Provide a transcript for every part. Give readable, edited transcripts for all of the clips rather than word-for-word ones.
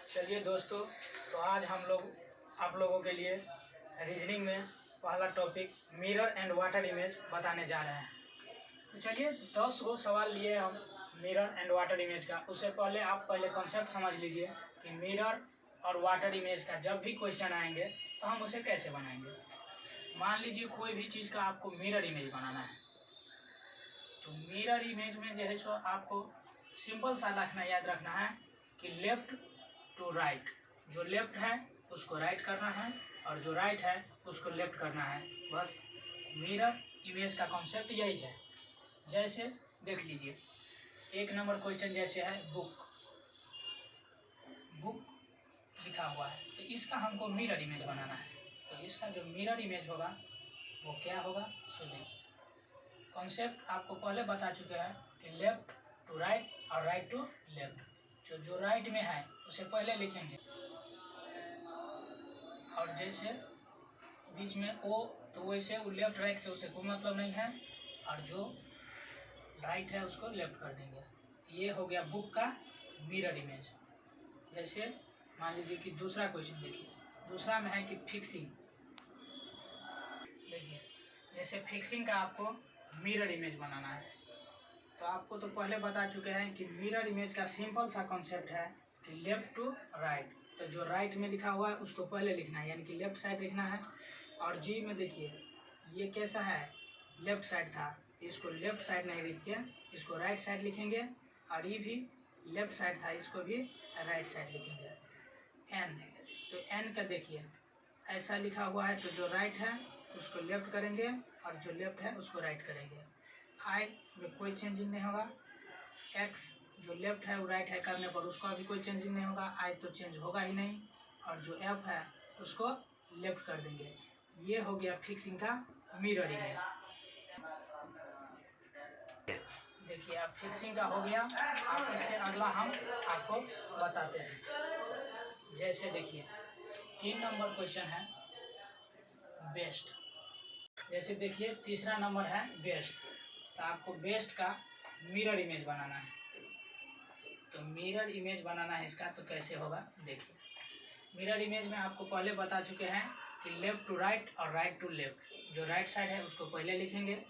चलिए दोस्तों, तो आज हम लोग आप लोगों के लिए रीजनिंग में पहला topic mirror and water image बताने जा रहे हैं। तो चलिए 10 गो सवाल लिए हम मिरर एंड वाटर इमेज का। उससे पहले आप कॉन्सेप्ट समझ लीजिए कि मिरर और वाटर इमेज का जब भी क्वेश्चन आएंगे तो हम उसे कैसे बनाएंगे। मान लीजिए कोई भी चीज़ का आपको मिरर इमेज बनाना है, तो मिरर इमेज में जो है सो आपको सिंपल सा याद रखना है कि लेफ्ट टू राइट, जो लेफ्ट है उसको राइट करना है और जो राइट है उसको लेफ्ट करना है। बस मिरर इमेज का कॉन्सेप्ट यही है। जैसे देख लीजिए 1 नंबर क्वेश्चन जैसे है बुक लिखा हुआ है, तो इसका हमको मिरर इमेज बनाना है। तो इसका जो मिरर इमेज होगा वो क्या होगा, सो देखिए कॉन्सेप्ट आपको पहले बता चुके हैं कि लेफ्ट टू राइट और राइट टू लेफ्ट। जो राइट में है उसे पहले लिखेंगे और जैसे बीच में ओ, तो वैसे वो लेफ्ट राइट से उसे कोई मतलब नहीं है, और जो राइट है उसको लेफ्ट कर देंगे। ये हो गया बुक का मिरर इमेज। जैसे मान लीजिए कि दूसरा क्वेश्चन देखिए, दूसरा में है कि फिक्सिंग। देखिए जैसे फिक्सिंग का आपको मिरर इमेज बनाना है, तो आपको तो पहले बता चुके हैं कि मिरर इमेज का सिंपल सा कॉन्सेप्ट है कि लेफ्ट टू राइट। तो जो राइट में लिखा हुआ है उसको पहले लिखना है, यानी कि लेफ्ट साइड लिखना है। और जी में देखिए ये कैसा है, लेफ्ट साइड था, तो इसको लेफ्ट साइड नहीं लिख के इसको राइट साइड लिखेंगे। और ये भी लेफ्ट साइड था, इसको भी राइट साइड लिखेंगे। एन, तो एन का देखिए ऐसा लिखा हुआ है, तो जो राइट है उसको लेफ्ट करेंगे और जो लेफ्ट है उसको राइट करेंगे। आई में कोई चेंजिंग नहीं होगा। एक्स जो लेफ्ट है वो राइट है करने पर उसका भी कोई चेंजिंग नहीं होगा, आई तो चेंज होगा ही नहीं। और जो एफ है उसको लेफ्ट कर देंगे। ये हो गया फिक्सिंग का मिरर इमेज। देखिए अब फिक्सिंग का हो गया। आप इससे अगला हम आपको बताते हैं। जैसे देखिए 3 नंबर क्वेश्चन है बेस्ट। जैसे देखिए तीसरा नंबर है बेस्ट, तो आपको बेस्ट का मिरर इमेज बनाना है। तो मिरर इमेज बनाना है इसका, तो कैसे होगा देखिए। मिरर इमेज में आपको पहले बता चुके हैं कि लेफ्ट टू राइट और राइट टू लेफ्ट। जो राइट साइड है उसको पहले लिखेंगे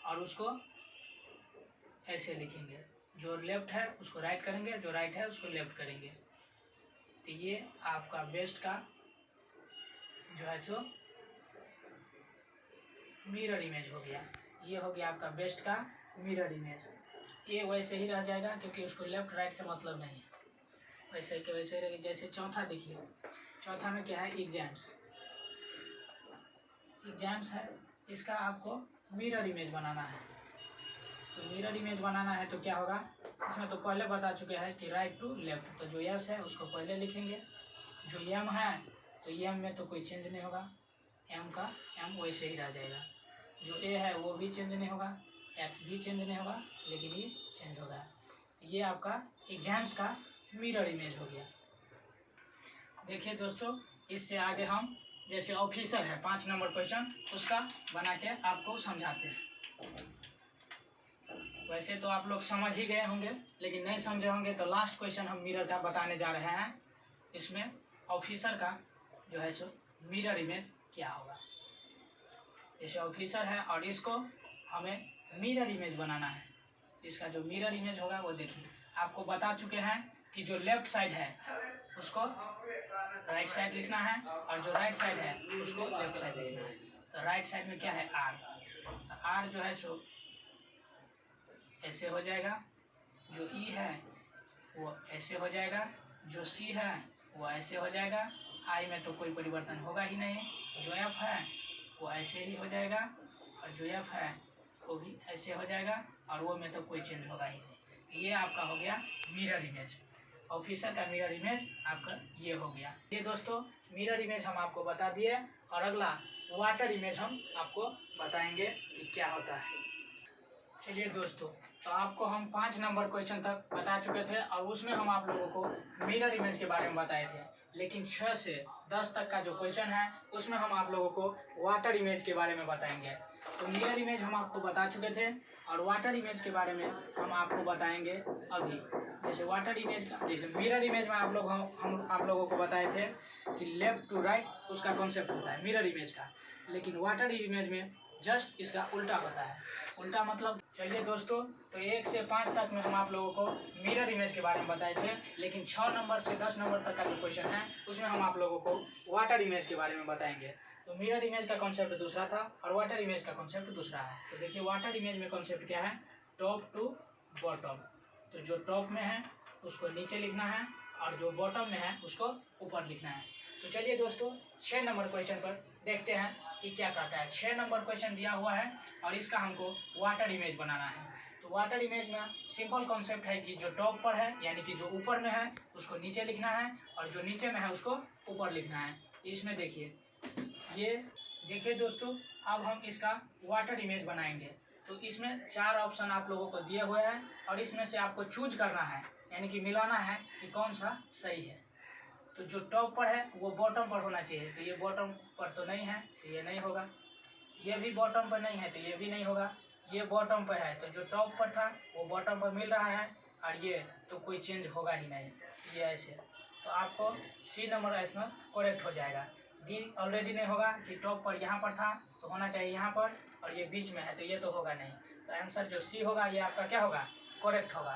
और उसको ऐसे लिखेंगे। जो लेफ्ट है उसको राइट करेंगे, जो राइट है उसको लेफ्ट करेंगे। तो ये आपका बेस्ट का जो है सो मिरर इमेज हो गया। ये हो गया आपका बेस्ट का मिरर इमेज। ये वैसे ही रह जाएगा क्योंकि उसको लेफ्ट राइट से मतलब नहीं है, वैसे के वैसे रहेगा। जैसे चौथा देखिए, चौथा में क्या है एग्जाम्स है, इसका आपको मिरर इमेज बनाना है। तो मिरर इमेज बनाना है तो क्या होगा, इसमें तो पहले बता चुके हैं कि राइट टू लेफ्ट। तो जो यस है उसको पहले लिखेंगे, जो एम है तो एम में तो कोई चेंज नहीं होगा, एम का एम वैसे ही रह जाएगा। जो ए है वो भी चेंज नहीं होगा, एक्स भी चेंज नहीं होगा, लेकिन ये चेंज होगा। ये आपका एग्जाम्स का मिरर इमेज हो गया। देखिए दोस्तों, इससे आगे हम जैसे ऑफिसर है 5 नंबर क्वेश्चन, उसका बना के आपको समझाते हैं। वैसे तो आप लोग समझ ही गए होंगे, लेकिन नहीं समझे होंगे तो लास्ट क्वेश्चन हम मिरर का बताने जा रहे हैं। इसमें ऑफिसर का जो है सो मिरर इमेज क्या होगा। जैसे ऑफिसर है और इसको हमें मिरर इमेज बनाना है, तो इसका जो मिरर इमेज होगा वो देखिए। आपको बता चुके हैं कि जो लेफ्ट साइड है उसको राइट साइड लिखना है और जो राइट साइड है उसको लेफ्ट साइड लिखना है। तो राइट साइड में क्या है आर, तो आर जो है सो ऐसे हो जाएगा, जो ई है वो ऐसे हो जाएगा, जो सी है वो ऐसे हो जाएगा, आई में तो कोई परिवर्तन होगा ही नहीं, जो एफ है वो ऐसे ही हो जाएगा और जो एफ है वो भी ऐसे हो जाएगा, और वो में तो कोई चेंज होगा ही नहीं। ये आपका हो गया मिरर इमेज। ऑफिसर का मिरर इमेज आपका ये हो गया। ये दोस्तों मिरर इमेज हम आपको बता दिए, और अगला वाटर इमेज हम आपको बताएंगे कि क्या होता है। चलिए दोस्तों, तो आपको हम 5 नंबर क्वेश्चन तक बता चुके थे और उसमें हम आप लोगों को मिरर इमेज के बारे में बताए थे। लेकिन 6 से 10 तक का जो क्वेश्चन है उसमें हम आप लोगों को वाटर इमेज के बारे में बताएंगे। तो मिरर इमेज हम आपको बता चुके थे और वाटर इमेज के बारे में हम आपको बताएंगे अभी। जैसे वाटर इमेज का, जैसे मिरर इमेज में हम आप लोगों को बताए थे कि लेफ्ट टू राइट उसका कॉन्सेप्ट होता है मिरर इमेज का, लेकिन वाटर इमेज में जस्ट इसका उल्टा होता है। उल्टा मतलब, चलिए दोस्तों, तो 1 से 5 तक में हम आप लोगों को मिरर इमेज के बारे में बताए थे, लेकिन 6 नंबर से 10 नंबर तक का जो क्वेश्चन है उसमें हम आप लोगों को वाटर इमेज के बारे में बताएंगे। तो मिरर इमेज का कॉन्सेप्ट दूसरा था और वाटर इमेज का कॉन्सेप्ट दूसरा है। तो देखिए वाटर इमेज में कॉन्सेप्ट क्या है, टॉप टू बॉटम। तो जो टॉप में है उसको नीचे लिखना है और जो बॉटम में है उसको ऊपर लिखना है। तो चलिए दोस्तों 6 नंबर क्वेश्चन पर देखते हैं कि क्या कहता है। 6 नंबर क्वेश्चन दिया हुआ है और इसका हमको वाटर इमेज बनाना है। तो वाटर इमेज में सिंपल कॉन्सेप्ट है कि जो टॉप पर है यानी कि जो ऊपर में है उसको नीचे लिखना है और जो नीचे में है उसको ऊपर लिखना है। इसमें देखिए, ये देखिए दोस्तों, अब हम इसका वाटर इमेज बनाएंगे। तो इसमें 4 ऑप्शन आप लोगों को दिए हुए हैं और इसमें से आपको चूज करना है, यानी कि मिलाना है कि कौन सा सही है। तो जो टॉप पर है वो बॉटम पर होना चाहिए, तो ये बॉटम पर तो नहीं है तो ये नहीं होगा। ये भी बॉटम पर नहीं है तो ये भी नहीं होगा। ये बॉटम पर है तो जो टॉप पर था वो बॉटम पर मिल रहा है और ये तो कोई चेंज होगा ही नहीं, ये ऐसे। तो आपको सी नंबर इसमें करेक्ट हो जाएगा। डी ऑलरेडी नहीं होगा कि टॉप पर यहाँ पर था तो होना चाहिए यहाँ पर, और ये बीच में है तो ये तो होगा नहीं। तो आंसर जो सी होगा ये आपका क्या होगा, करेक्ट होगा।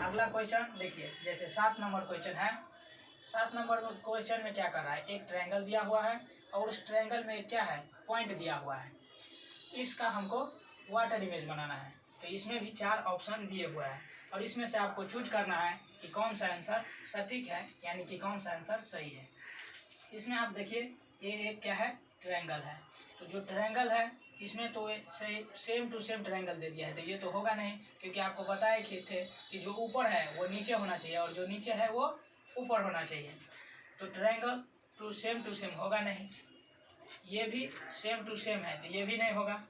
अगला क्वेश्चन देखिए, जैसे 7 नंबर क्वेश्चन है। 7 नंबर क्वेश्चन में क्या कर रहा है, एक ट्रायंगल दिया हुआ है और उस ट्रायंगल में क्या है, पॉइंट दिया हुआ है। इसका हमको वाटर इमेज बनाना है। तो इसमें भी 4 ऑप्शन दिए हुए हैं और इसमें से आपको चूज करना है कि कौन सा आंसर सटीक है, यानी कि कौन सा आंसर सही है। इसमें आप देखिए, ये एक क्या है, ट्रायंगल है। तो जो ट्रायंगल है इसमें तो सेम टू सेम ट्रायंगल दे दिया है, तो ये तो होगा नहीं, क्योंकि आपको बताए थे कि जो ऊपर है वो नीचे होना चाहिए और जो नीचे है वो ऊपर होना चाहिए। तो ट्रायंगल टू सेम होगा नहीं। ये भी सेम टू सेम है तो ये भी नहीं होगा।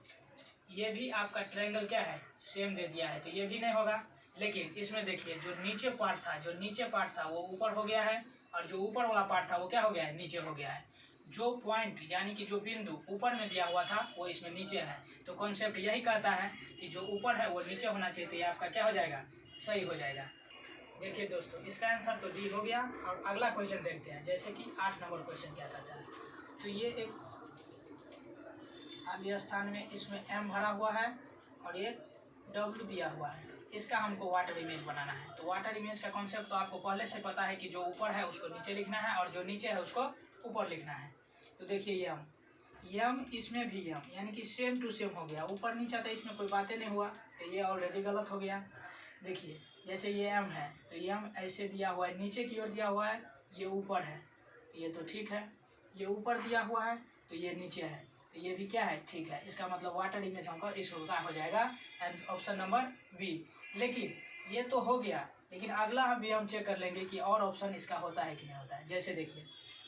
ये भी आपका ट्रायंगल क्या है, सेम दे दिया है तो ये भी नहीं होगा। लेकिन इसमें देखिए, जो नीचे पार्ट था वो ऊपर हो गया है और जो ऊपर वाला पार्ट था वो क्या हो गया है, नीचे हो गया है। जो पॉइंट यानी कि जो बिंदु ऊपर में दिया हुआ था वो इसमें नीचे है। तो कॉन्सेप्ट यही कहता है कि जो ऊपर है वो नीचे होना चाहिए, तो ये आपका क्या हो जाएगा, सही हो जाएगा। देखिए दोस्तों, इसका आंसर तो डी हो गया। और अगला क्वेश्चन देखते हैं, जैसे कि 8 नंबर क्वेश्चन क्या कहता है। तो ये एक खाली स्थान में इसमें m भरा हुआ है और एक w दिया हुआ है। इसका हमको वाटर इमेज बनाना है। तो वाटर इमेज का कॉन्सेप्ट तो आपको पहले से पता है कि जो ऊपर है उसको नीचे लिखना है और जो नीचे है उसको ऊपर लिखना है। तो देखिए यम इसमें भी यम, यानी कि सेम टू सेम हो गया। ऊपर नीचे था, इसमें कोई बातें नहीं हुआ, तो ये ऑलरेडी गलत हो गया। देखिए जैसे ये m है तो यम ऐसे दिया हुआ है, नीचे की ओर दिया हुआ है, ये ऊपर है, ये तो ठीक है। ये ऊपर दिया हुआ है तो ये नीचे है, तो ये भी क्या है, ठीक है। इसका मतलब वाटर इमेज हमको इसका हो जाएगा ऑप्शन नंबर बी। लेकिन ये तो हो गया, लेकिन अगला भी हम चेक कर लेंगे कि और ऑप्शन इसका होता है कि नहीं होता है। जैसे देखिए,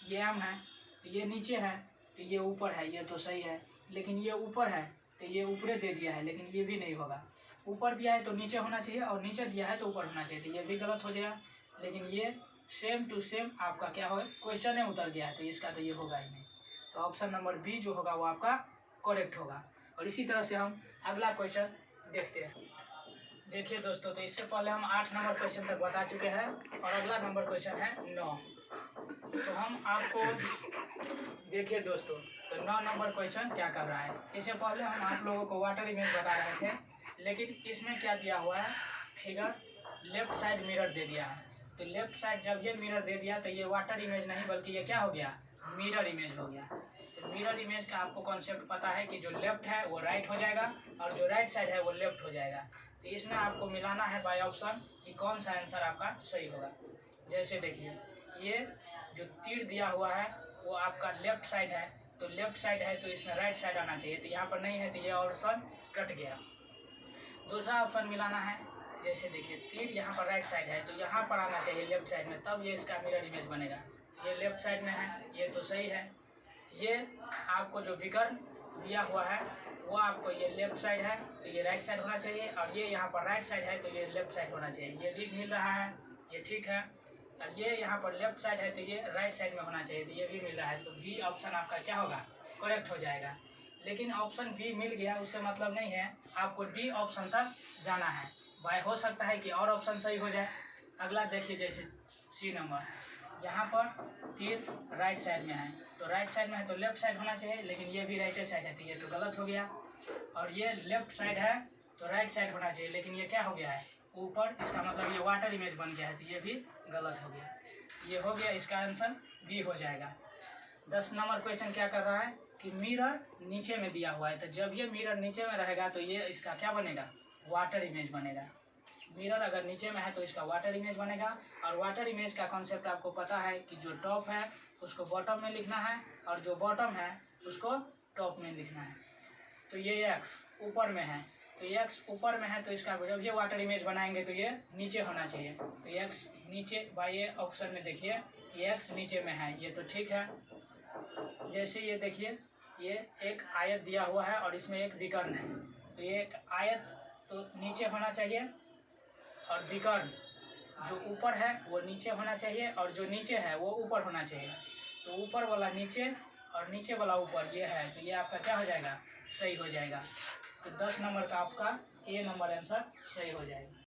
ये m है तो ये नीचे है तो ये ऊपर है, ये तो सही है। लेकिन ये ऊपर है तो ये ऊपरे दे दिया है, लेकिन ये भी नहीं होगा। ऊपर दिया है तो नीचे होना चाहिए और नीचे दिया है तो ऊपर होना चाहिए, तो ये भी गलत हो जाएगा। लेकिन ये सेम टू सेम आपका क्या होगा, क्वेश्चन है उतर गया है, तो इसका तो ये होगा ही नहीं। तो ऑप्शन नंबर बी जो होगा वो आपका करेक्ट होगा। और इसी तरह से हम अगला क्वेश्चन देखते हैं। देखिए दोस्तों, तो इससे पहले हम 8 नंबर क्वेश्चन तक बता चुके हैं और अगला नंबर क्वेश्चन है 9। तो हम आपको देखिए दोस्तों, तो 9 नंबर क्वेश्चन क्या कर रहा है। इससे पहले हम आप लोगों को वाटर इमेज बता रहे थे, लेकिन इसमें क्या दिया हुआ है, फिगर लेफ्ट साइड मिरर दे दिया है। तो लेफ्ट साइड जब ये मिरर दे दिया तो ये वाटर इमेज नहीं बल्कि ये क्या हो गया, मिरर इमेज हो गया। तो मिरर इमेज का आपको कॉन्सेप्ट पता है कि जो लेफ्ट है वो राइट हो जाएगा और जो राइट साइड है वो लेफ्ट हो जाएगा। तो इसमें आपको मिलाना है बाय ऑप्शन कि कौन सा आंसर आपका सही होगा। जैसे देखिए, ये जो तीर दिया हुआ है वो आपका लेफ्ट साइड है, तो लेफ्ट साइड है तो इसमें राइट साइड आना चाहिए, तो यहाँ पर नहीं है तो ये ऑप्शन कट गया। दूसरा ऑप्शन मिलाना है, जैसे देखिए तीर यहाँ पर राइट साइड है तो यहाँ पर आना चाहिए लेफ्ट साइड में, तब ये इसका मिरर इमेज बनेगा। तो ये लेफ्ट साइड में है, ये तो सही है। ये आपको जो विकर्ण दिया हुआ है वो आपको ये लेफ्ट साइड है तो ये राइट साइड होना चाहिए, और ये यहाँ पर राइट साइड है तो ये लेफ्ट साइड होना चाहिए, ये भी मिल रहा है, ये ठीक है। और ये यहाँ पर लेफ्ट साइड है तो ये राइट साइड में होना चाहिए, तो ये भी मिल रहा है। तो बी ऑप्शन आपका क्या होगा, करेक्ट हो जाएगा। लेकिन ऑप्शन बी मिल गया उससे मतलब नहीं है, आपको डी ऑप्शन तक जाना है। भाई हो सकता है कि और ऑप्शन सही हो जाए। अगला देखिए, जैसे सी नंबर, यहाँ पर तीर राइट साइड में है, तो राइट साइड में है तो लेफ्ट साइड होना चाहिए, लेकिन ये भी राइट साइड है तो ये तो गलत हो गया। और ये लेफ्ट साइड है तो राइट साइड होना चाहिए, लेकिन ये क्या हो गया है ऊपर, इसका मतलब ये वाटर इमेज बन गया है, तो ये भी गलत हो गया। ये हो गया, इसका आंसर बी हो जाएगा। 10 नंबर क्वेश्चन क्या कर रहा है कि मिरर नीचे में दिया हुआ है, तो जब ये मिरर नीचे में रहेगा तो ये इसका क्या बनेगा, वाटर इमेज बनेगा। मिरर अगर नीचे में है तो इसका वाटर इमेज बनेगा। और वाटर इमेज का कॉन्सेप्ट आपको पता है कि जो टॉप है उसको बॉटम में लिखना है और जो बॉटम है उसको टॉप में लिखना है। तो ये एक्स ऊपर में है, तो एक्स ऊपर में है तो इसका जब ये वाटर इमेज बनाएंगे तो ये नीचे होना चाहिए, तो एक्स नीचे, भाई ये ऑप्शन में देखिए ये एक्स नीचे में है, ये तो ठीक है। जैसे ये देखिए ये एक आयत दिया हुआ है और इसमें एक विकर्ण है, तो ये एक आयत तो नीचे होना चाहिए और विकर्ण जो ऊपर है वो नीचे होना चाहिए और जो नीचे है वो ऊपर होना चाहिए। तो ऊपर वाला नीचे और नीचे वाला ऊपर ये है, तो ये आपका क्या हो जाएगा, सही हो जाएगा। तो 10 नंबर का आपका ए नंबर आंसर सही हो जाएगा।